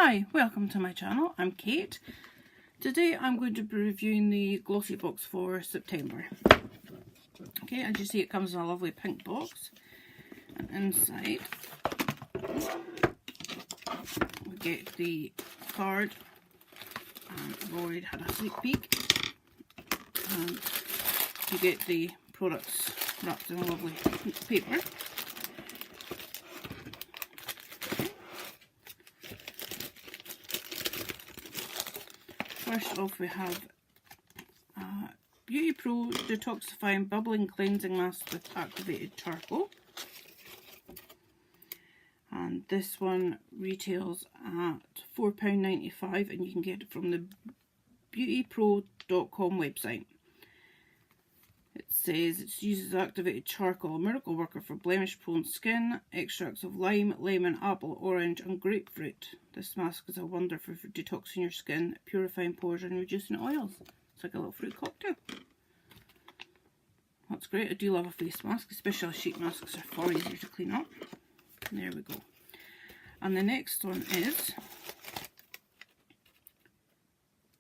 Hi, welcome to my channel. I'm Kate. Today I'm going to be reviewing the Glossybox for September. Okay, as you see, it comes in a lovely pink box, and inside we get the card, and I've already had a sneak peek, and you get the products wrapped in a lovely paper. First off, we have Beauty Pro Detoxifying Bubbling Cleansing Mask with Activated Charcoal. And this one retails at £4.95 and you can get it from the beautypro.com website. It says it uses activated charcoal, a miracle worker for blemish prone skin, extracts of lime, lemon, apple, orange and grapefruit. This mask is a wonder for detoxing your skin, purifying pores and reducing oils. It's like a little fruit cocktail. That's great. I do love a face mask, especially sheet masks are far easier to clean up. And there we go. And the next one is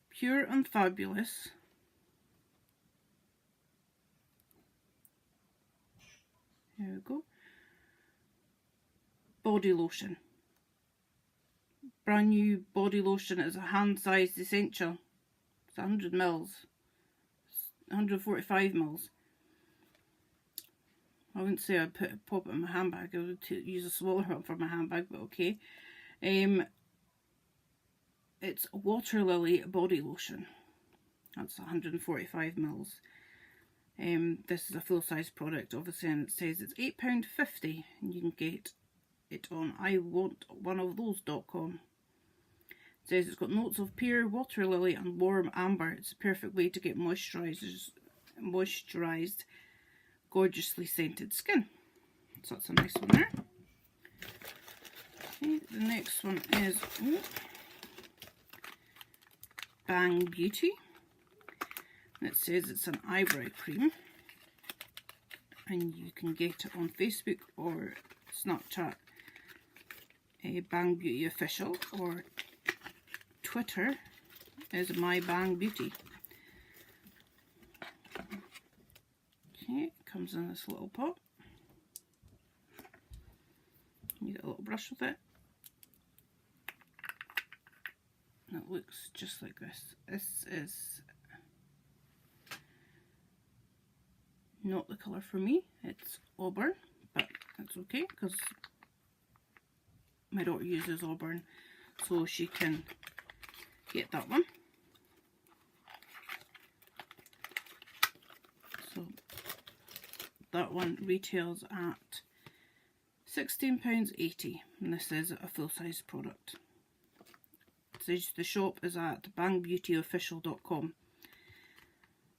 Pure and Fabulous There we go. Body lotion. Brand new body lotion is a hand-sized essential. It's 100 mils. 145 mils. I wouldn't say I'd pop it in my handbag. I would use a smaller one for my handbag, but okay. It's Water Lily body lotion. That's 145 mils. This is a full-size product, obviously, and it says it's £8.50 and you can get it on iwantoneofthose.com. It says it's got notes of pure water lily and warm amber. It's a perfect way to get moisturised, gorgeously scented skin. So that's a nice one there. Okay, the next one is Bang Beauty. And it says it's an eyebrow cream and you can get it on Facebook or Snapchat, Bang Beauty Official, or Twitter is My Bang Beauty. Okay, it comes in this little pot. You get a little brush with it. And it looks just like this. This is not the colour for me, it's auburn, but that's okay because my daughter uses auburn, so she can get that one. So that one retails at £16.80 and this is a full-size product. It says the shop is at bangbeautyofficial.com.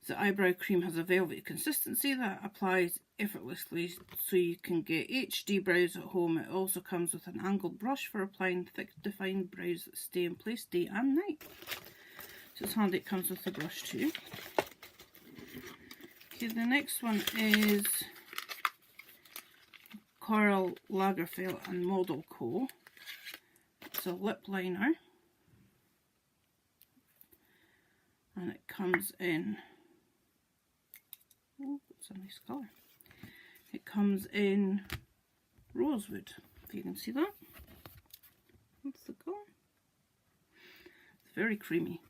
The eyebrow cream has a velvety consistency that applies effortlessly so you can get HD brows at home. It also comes with an angled brush for applying thick defined brows that stay in place day and night. So it's handy it comes with the brush too. Okay, the next one is Karl Lagerfeld and Model Co. It's a lip liner and it comes in, oh, it's a nice colour. It comes in rosewood, if you can see that. That's the colour. It's very creamy.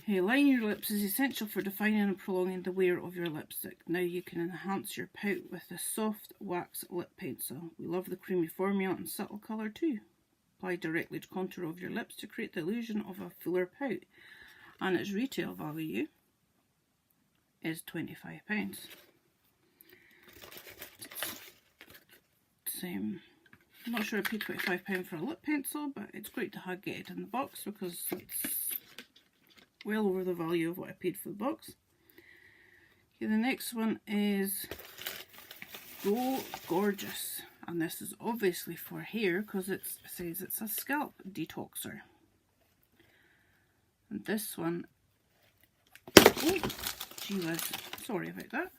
Hey, lining your lips is essential for defining and prolonging the wear of your lipstick. Now you can enhance your pout with a soft wax lip pencil. We love the creamy formula and subtle colour too. Apply directly to contour of your lips to create the illusion of a fuller pout. And its retail value is £25. I'm not sure I paid £25 for a lip pencil, but it's great to get it in the box because it's well over the value of what I paid for the box. Okay, the next one is Go Gorgeous, and this is obviously for hair because it says it's a scalp detoxer. And this one, oh gee whiz, sorry about that.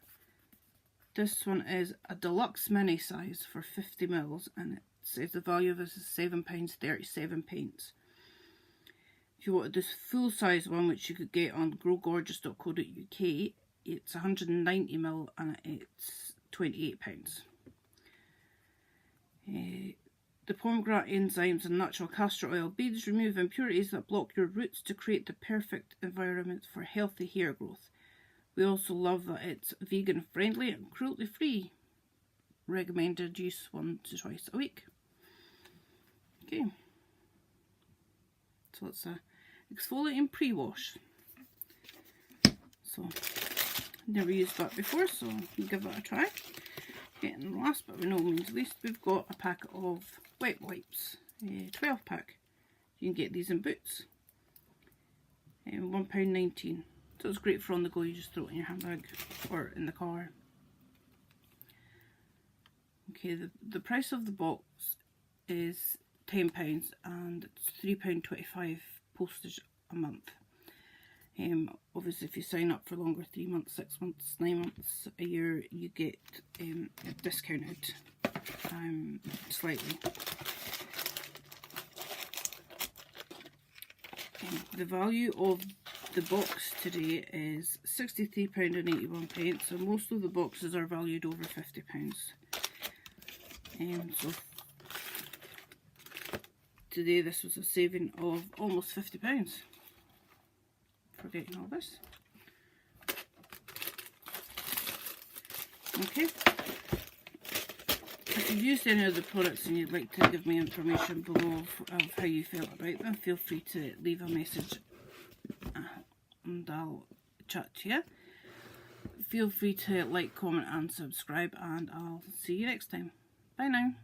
This one is a deluxe mini size for 50 mils and it says the value of this is £7.37. If you wanted this full size one, which you could get on growgorgeous.co.uk, it's 190ml and it's £28. The pomegranate enzymes and natural castor oil beads remove impurities that block your roots to create the perfect environment for healthy hair growth. We also love that it's vegan friendly and cruelty free. Recommended use 1 to twice a week. Okay, so it's a exfoliating pre-wash. So never used that before, so we'll give that a try. Okay, and last but by no means least, we've got a pack of wet wipes, a 12 pack. You can get these in Boots, £1.19. So it's great for on the go. You just throw it in your handbag or in the car. Okay, the price of the box is £10 and it's £3.25 postage a month. Obviously if you sign up for longer, 3 months, 6 months, 9 months, a year, you get it discounted slightly. The value of the box today is £63.81, so most of the boxes are valued over £50. So today this was a saving of almost £50 for getting all this. Okay, if you've used any of the products and you'd like to give me information below of how you felt about them, feel free to leave a message and I'll chat to you. Feel free to like, comment and subscribe, and I'll see you next time. Bye now.